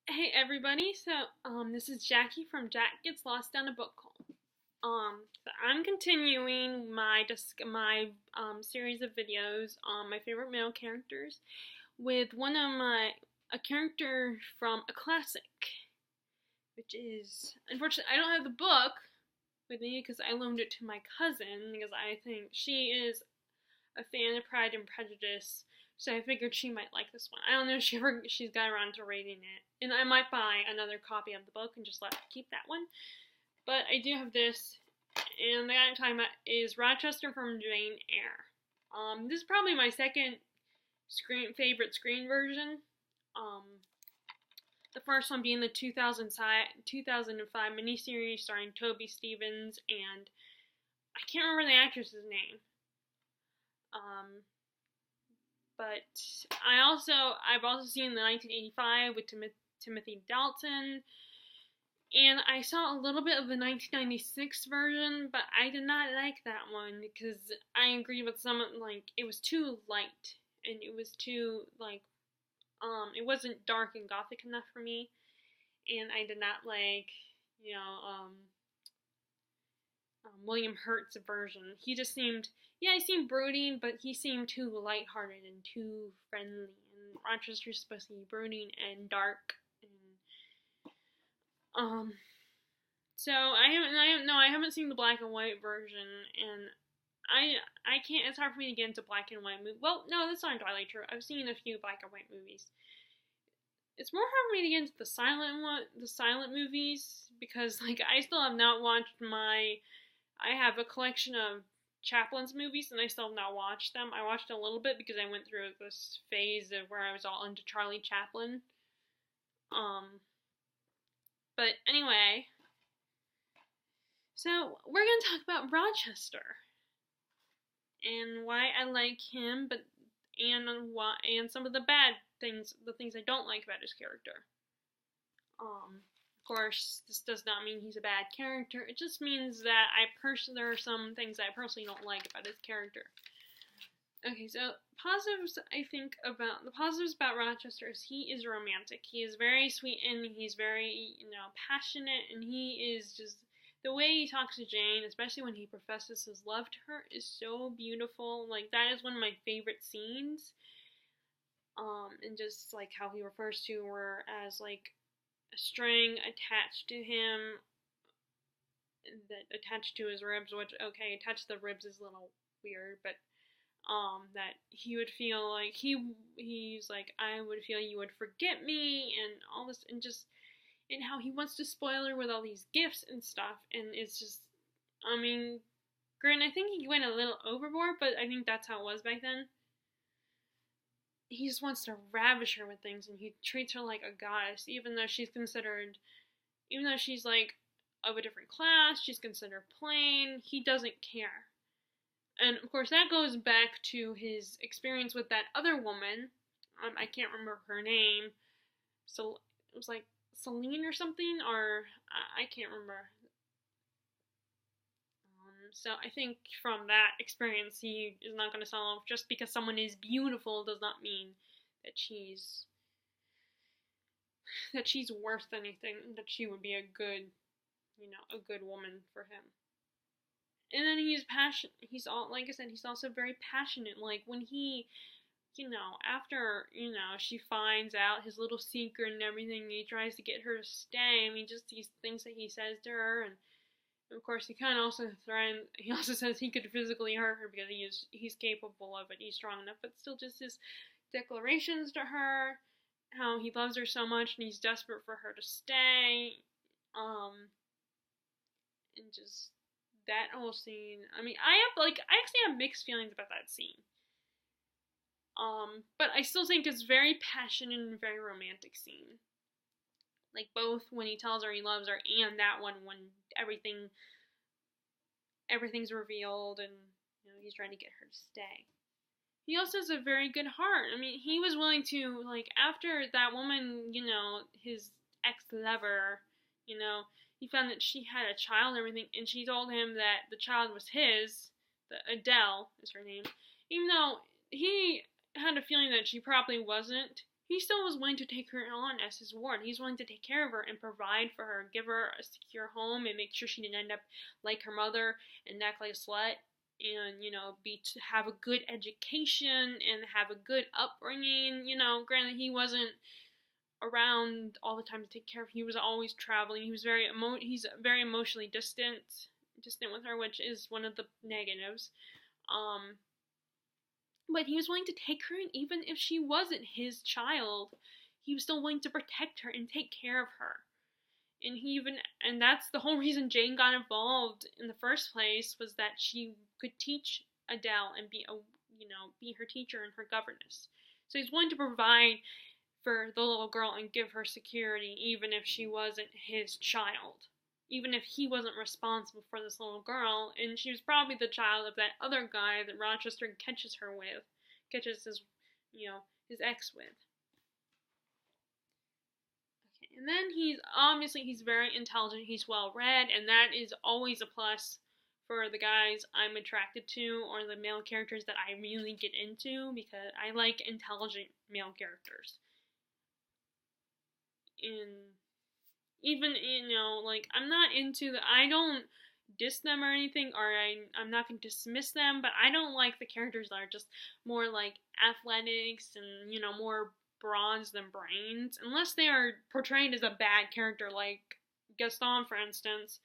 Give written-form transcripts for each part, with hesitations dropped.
Hey everybody, this is Jackie from Jack Gets Lost Down a Book Hole. I'm continuing my series of videos on my favorite male characters with a character from a classic, which is, unfortunately I don't have the book with me because I loaned it to my cousin because I think she is a fan of Pride and Prejudice, so I figured she might like this one. I don't know if she's got around to reading it, and I might buy another copy of the book and just let her keep that one. But I do have this, and the guy I'm talking about is Rochester from Jane Eyre. This is probably my second favorite screen version. The first one being the 2005 miniseries starring Toby Stephens and I can't remember the actress's name. But I've also seen the 1985 with Timothy Dalton, and I saw a little bit of the 1996 version, but I did not like that one because I agree with it was too light, and it was too, it wasn't dark and gothic enough for me, and I did not like, William Hurt's version. He just seemed, he seemed brooding, but he seemed too lighthearted and too friendly. And Rochester's supposed to be brooding and dark. And, so I haven't seen the black and white version, and I can't. It's hard for me to get into black and white movies. Well, no, that's not entirely true. I've seen a few black and white movies. It's more hard for me to get into the silent movies because I still have not watched I have a collection of Chaplin's movies, and I still have not watched them. I watched a little bit because I went through this phase of where I was all into Charlie Chaplin. But anyway, so we're gonna talk about Rochester and why I like him, and some of the bad things, the things I don't like about his character. Of course, this does not mean he's a bad character. It just means that there are some things I personally don't like about his character. Okay, so the positives about Rochester is he is romantic. He is very sweet and he's very, passionate, and he is just, the way he talks to Jane, especially when he professes his love to her, is so beautiful. That is one of my favorite scenes. And just how he refers to her as a string attached to him, that attached to his ribs, which, okay, attached to the ribs is a little weird, but that he would feel like he's like, I would feel you would forget me, and all this, and how he wants to spoil her with all these gifts and stuff, and it's just, granted, I think he went a little overboard, but I think that's how it was back then. He just wants to ravish her with things, and he treats her like a goddess, even though she's of a different class, she's considered plain, he doesn't care. And of course that goes back to his experience with that other woman, I can't remember her name, so it was Celine or something, or I can't remember. So I think from that experience, he is not going to solve, just because someone is beautiful does not mean that she's worth anything, that she would be a good woman for him. And then he's passionate. He's like I said, he's also very passionate. When he, after, she finds out his little secret and everything, he tries to get her to stay. Just these things that he says to her, and of course, he also says he could physically hurt her because he's capable of it. He's strong enough, but still, just his declarations to her, how he loves her so much and he's desperate for her to stay, and just that whole scene. I actually have mixed feelings about that scene. But I still think it's very passionate and very romantic scene. Both when he tells her he loves her, and that one when everything's revealed and he's trying to get her to stay. He also has a very good heart. He was willing to, after that woman, his ex-lover, he found that she had a child and everything, and she told him that the child was his, Adele is her name, even though he had a feeling that she probably wasn't. he still was willing to take her on as his ward. He's willing to take care of her and provide for her, give her a secure home, and make sure she didn't end up like her mother and act like a slut. And, you know, have a good education and have a good upbringing. You know, granted, he wasn't around all the time to take care of her. He was always traveling. He was he's very emotionally distant with her, which is one of the negatives. But he was willing to take her in, even if she wasn't his child. He was still willing to protect her and take care of her. And that's the whole reason Jane got involved in the first place, was that she could teach Adele and be her teacher and her governess. So he's willing to provide for the little girl and give her security, even if she wasn't his child. Even if he wasn't responsible for this little girl, and she was probably the child of that other guy that Rochester catches his ex with. Okay, and then he's very intelligent, he's well read, and that is always a plus for the guys I'm attracted to, or the male characters that I really get into, because I like intelligent male characters. Even, I'm not into I don't diss them or anything, or I'm not going to dismiss them, but I don't like the characters that are just more like athletics and, more bronze than brains, unless they are portrayed as a bad character, like Gaston, for instance.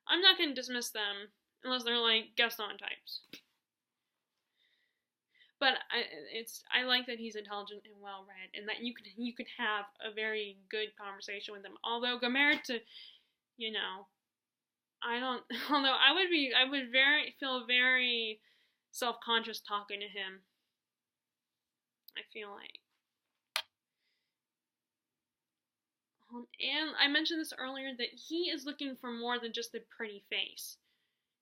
I'm not going to dismiss them, unless they're like Gaston types. But I like that he's intelligent and well read, and that you could have a very good conversation with him. Although compared to, I would feel very self-conscious talking to him. I feel like. And I mentioned this earlier, that he is looking for more than just a pretty face.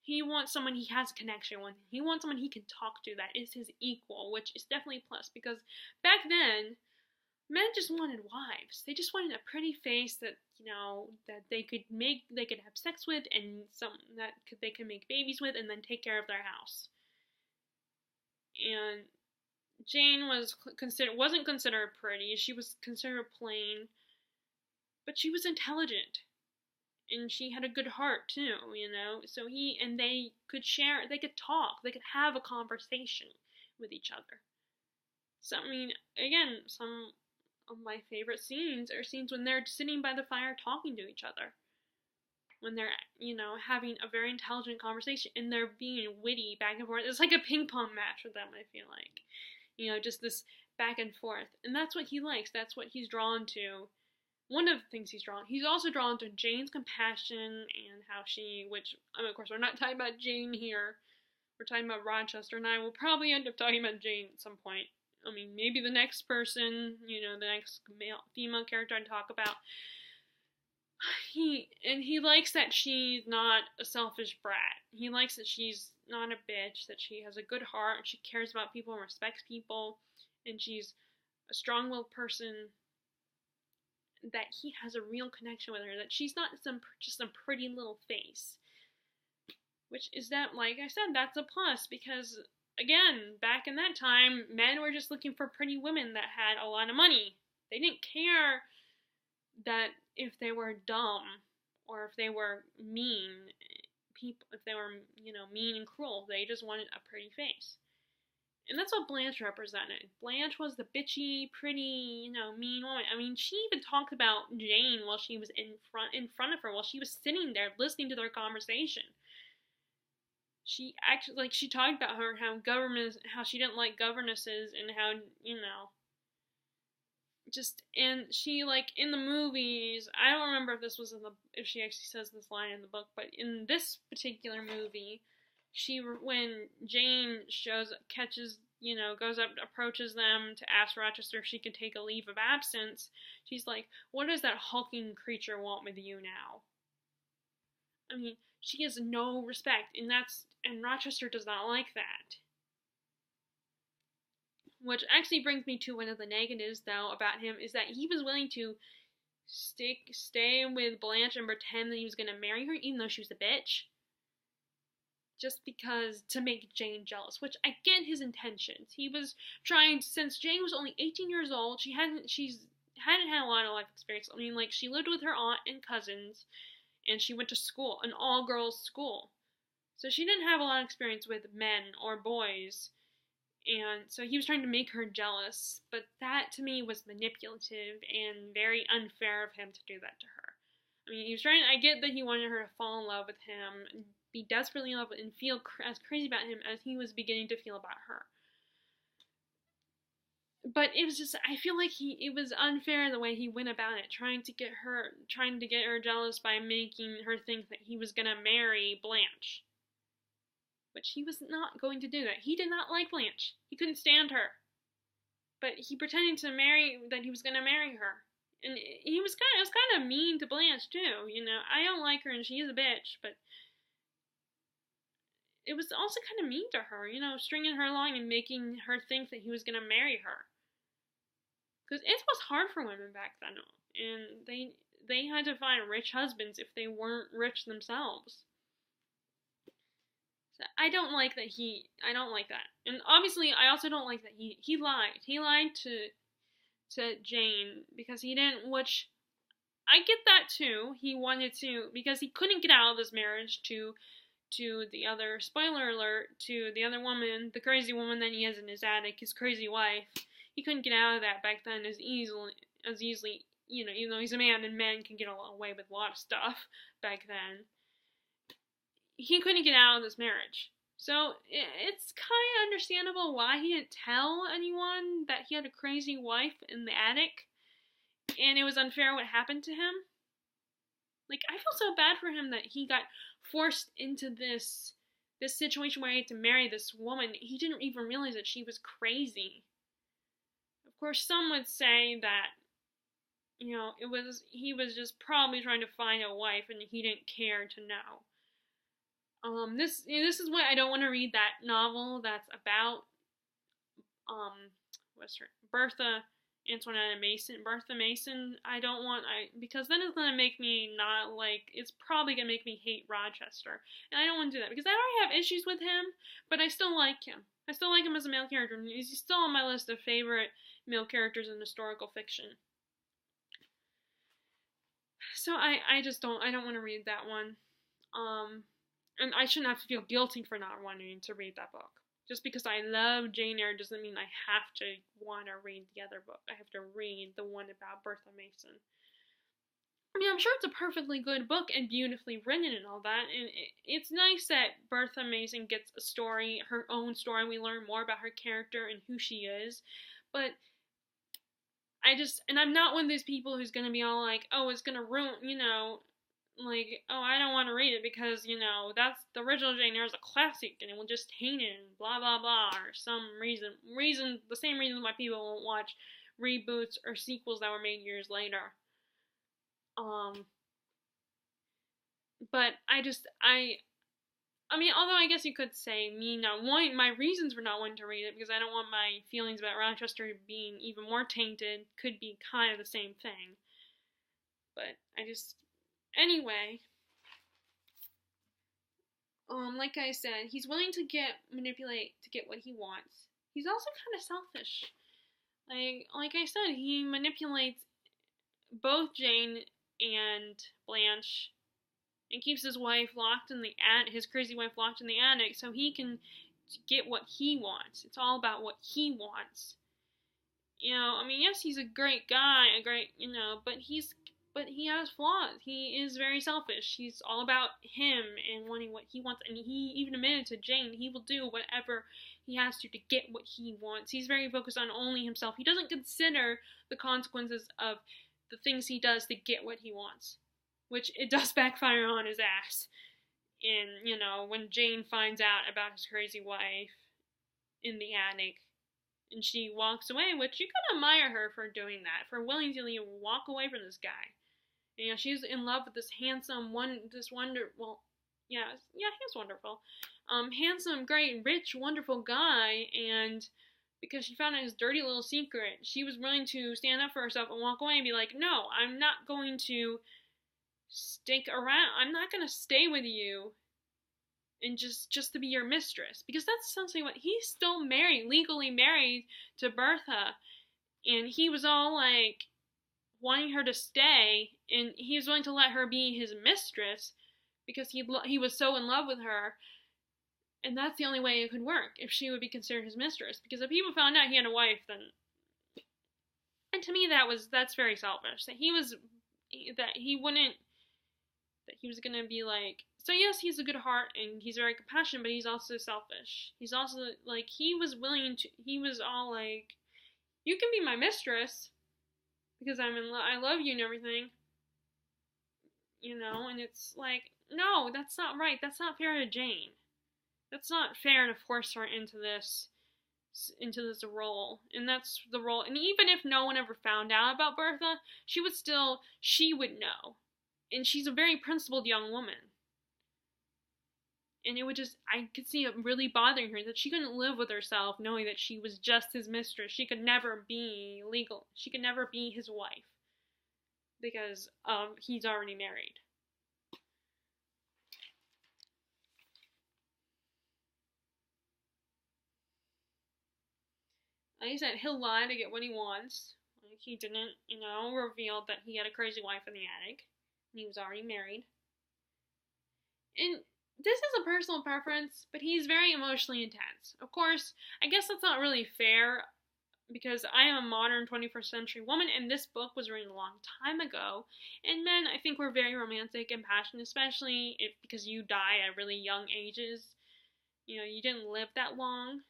He wants someone he has a connection with. He wants someone he can talk to that is his equal, which is definitely a plus, because back then, men just wanted wives. They just wanted a pretty face that, that they could have sex with, and they could make babies with, and then take care of their house. And Jane wasn't considered pretty. She was considered plain, but she was intelligent. And she had a good heart too, so they could talk, they could have a conversation with each other. So, again, some of my favorite scenes are scenes when they're sitting by the fire talking to each other. When they're, having a very intelligent conversation, and they're being witty back and forth. It's like a ping pong match with them, I feel like. Just this back and forth. And that's what he likes, that's what he's drawn to. One of the things he's also drawn to Jane's compassion, and how which, of course, we're not talking about Jane here. We're talking about Rochester, and I will probably end up talking about Jane at some point. Maybe the next person, the next female character I talk about. He likes that she's not a selfish brat. He likes that she's not a bitch, that she has a good heart, and she cares about people and respects people, and she's a strong-willed person, that he has a real connection with her, that she's not just some pretty little face. Which is that, like I said, that's a plus, because, again, back in that time, men were just looking for pretty women that had a lot of money. They didn't care that if they were dumb, or if they were mean people, if they were, mean and cruel. They just wanted a pretty face. And that's what Blanche represented. Blanche was the bitchy, pretty, mean woman. She even talked about Jane while she was in front of her, while she was sitting there listening to their conversation. She actually, she talked about how she didn't like governesses, and how, and she, in the movies, I don't remember if she actually says this line in the book, but in this particular movie, when Jane goes up, approaches them to ask Rochester if she can take a leave of absence, she's like, what does that hulking creature want with you now? She has no respect, and Rochester does not like that. Which actually brings me to one of the negatives, though, about him, is that he was willing to stay with Blanche and pretend that he was going to marry her, even though she was a bitch. just because to make Jane jealous, which I get his intentions. He was trying, since Jane was only 18 years old, she hadn't had a lot of life experience. I mean, like, she lived with her aunt and cousins, and she went to school, an all-girls school. So she didn't have a lot of experience with men or boys, and so he was trying to make her jealous, but that to me was manipulative and very unfair of him to do that to her. I mean, he was trying, I get that he wanted her to fall in love with him, and be desperately in love and feel as crazy about him as he was beginning to feel about her. But it was just, I feel like it was unfair the way he went about it, trying to get her jealous by making her think that he was gonna marry Blanche. Which he was not going to do that. He did not like Blanche. He couldn't stand her. But he pretended that he was going to marry her. And it was kind of mean to Blanche, too. You know, I don't like her and she is a bitch, but it was also kind of mean to her, you know, stringing her along and making her think that he was going to marry her. Because it was hard for women back then. And they had to find rich husbands if they weren't rich themselves. I don't like that. And obviously, I also don't like that he lied. He lied to Jane because he didn't, which I get that too. He wanted to, because he couldn't get out of this marriage to the other, spoiler alert, to the other woman, the crazy woman that he has in his attic, his crazy wife. He couldn't get out of that back then as easily, you know, even though he's a man and men can get away with a lot of stuff back then. He couldn't get out of this marriage. So it's kind of understandable why he didn't tell anyone that he had a crazy wife in the attic, and it was unfair what happened to him. Like, I feel so bad for him that he got forced into this situation where he had to marry this woman. He didn't even realize that she was crazy. Of course, some would say that, you know, he was just probably trying to find a wife and he didn't care to know. This is why I don't want to read that novel that's about, Bertha Antoinette Mason, because then it's gonna make me it's probably gonna make me hate Rochester, and I don't want to do that, because I already have issues with him, but I still like him. I still like him as a male character, and he's still on my list of favorite male characters in historical fiction. So I don't want to read that one. And I shouldn't have to feel guilty for not wanting to read that book. Just because I love Jane Eyre doesn't mean I have to want to read the other book. I have to read the one about Bertha Mason. I mean, I'm sure it's a perfectly good book and beautifully written and all that. And it's nice that Bertha Mason gets a story, her own story. We learn more about her character and who she is. But I'm not one of those people who's going to be all like, oh, it's going to ruin, you know, like, oh, I don't want to read it because, you know, that's the original Jane Eyre is a classic and it will just taint it and blah, blah, blah, or some reason, the same reason why people won't watch reboots or sequels that were made years later. But I mean, although I guess you could say my reasons for not wanting to read it, because I don't want my feelings about Rochester being even more tainted, could be kind of the same thing. But anyway, like I said, he's willing to manipulate to get what he wants. He's also kind of selfish. Like I said, he manipulates both Jane and Blanche, and keeps his wife locked in his crazy wife locked in the attic, so he can get what he wants. It's all about what he wants. You know, I mean, yes, he's a great guy, but he has flaws. He is very selfish. He's all about him and wanting what he wants, and he even admitted to Jane he will do whatever he has to get what he wants. He's very focused on only himself. He doesn't consider the consequences of the things he does to get what he wants, which it does backfire on his ass. And, you know, when Jane finds out about his crazy wife in the attic, and she walks away, which you can admire her for doing that, for willingly walk away from this guy. And, you know, she's in love with this handsome he's wonderful. Handsome, great, rich, wonderful guy, and because she found out his dirty little secret, she was willing to stand up for herself and walk away and be like, no, I'm not going to stick around. I'm not going to stay with you and just to be your mistress, because that's essentially what he's still married, legally married to Bertha, and he was all like wanting her to stay, and he was willing to let her be his mistress because he was so in love with her, and that's the only way it could work, if she would be considered his mistress. Because if people found out he had a wife, then, and to me that's very selfish. That he was gonna be like, so yes, he's a good heart and he's very compassionate, but he's also selfish. He's also like, he was all like, you can be my mistress because I love you and everything, and it's like, no, that's not right. That's not fair to Jane. That's not fair to force her into this role, and that's the role. And even if no one ever found out about Bertha, she would know, and she's a very principled young woman. And I could see it really bothering her that she couldn't live with herself knowing that she was just his mistress. She could never be legal. She could never be his wife because he's already married. Like I said, he'll lie to get what he wants. Like, he didn't, reveal that he had a crazy wife in the attic. And he was already married. And this is a personal preference, but he's very emotionally intense. Of course, I guess that's not really fair, because I am a modern 21st century woman, and this book was written a long time ago. And men, I think, were very romantic and passionate, especially because you die at really young ages. You didn't live that long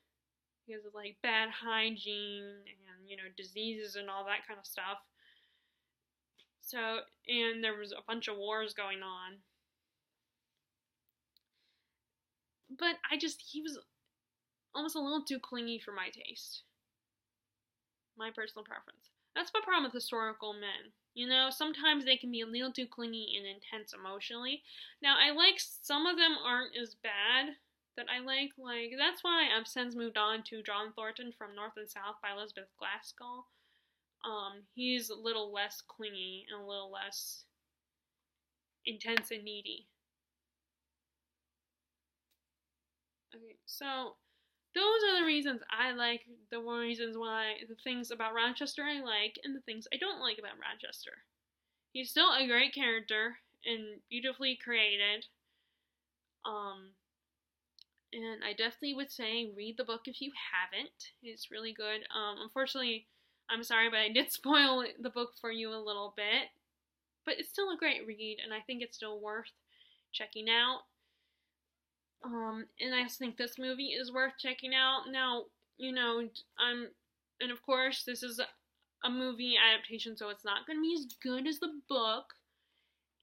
because of like bad hygiene and diseases and all that kind of stuff. So, and there was a bunch of wars going on. But he was almost a little too clingy for my taste. My personal preference. That's my problem with historical men. Sometimes they can be a little too clingy and intense emotionally. Now, I like some of them aren't as bad that I like. Like, that's why I've since moved on to John Thornton from North and South by Elizabeth Glaskell. He's a little less clingy and a little less intense and needy. Okay, so those are the reasons I like, the things about Rochester I like, and the things I don't like about Rochester. He's still a great character and beautifully created. And I definitely would say read the book if you haven't. It's really good. Unfortunately, I'm sorry, but I did spoil the book for you a little bit. But it's still a great read, and I think it's still worth checking out. And I just think this movie is worth checking out. Now, and of course, this is a movie adaptation, so it's not going to be as good as the book,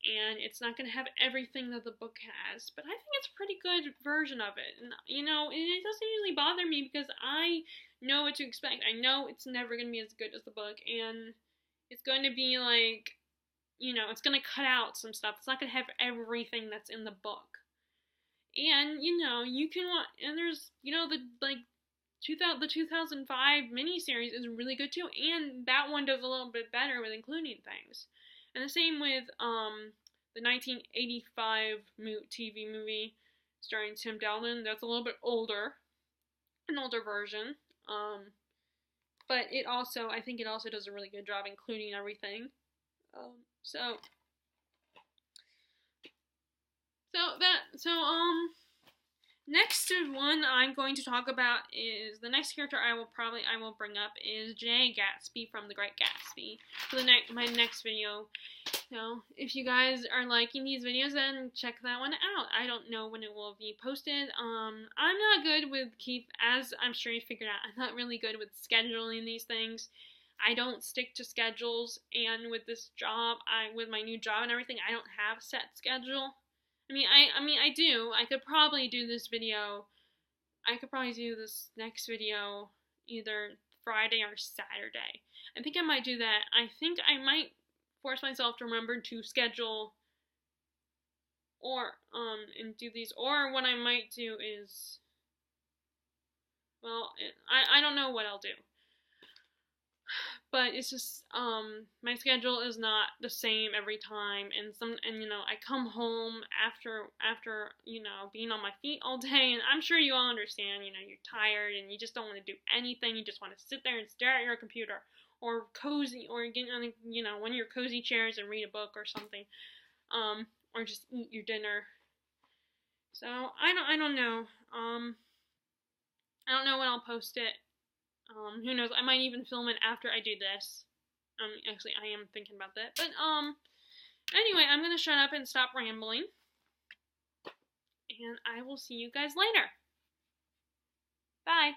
and it's not going to have everything that the book has, but I think it's a pretty good version of it. And, and it doesn't usually bother me because I know what to expect. I know it's never going to be as good as the book, and it's going to be like, it's going to cut out some stuff. It's not going to have everything that's in the book. And, you can watch, and there's, the 2005 miniseries is really good too, and that one does a little bit better with including things. And the same with, the 1985 TV movie starring Tim Dalton. That's a little bit older, an older version, but I think it also does a really good job including everything. Next one I'm going to talk about is the next character I will bring up is Jay Gatsby from The Great Gatsby for my next video. If you guys are liking these videos, then check that one out. I don't know when it will be posted. I'm not good with as I'm sure you figured out, I'm not really good with scheduling these things. I don't stick to schedules, and with this job, with my new job and everything, I don't have a set schedule. I do. I could probably do this next video either Friday or Saturday. I think I might do that. I think I might force myself to remember to schedule and do these, or what I might do is, I don't know what I'll do. but it's just my schedule is not the same every time, and I come home after being on my feet all day, and I'm sure you all understand, you're tired and you just don't want to do anything. You just want to sit there and stare at your computer or cozy or get on one of your cozy chairs and read a book or something, or just eat your dinner. So I don't know. I don't know when I'll post it. Who knows? I might even film it after I do this. Actually, I am thinking about that. But, anyway, I'm gonna shut up and stop rambling. And I will see you guys later. Bye.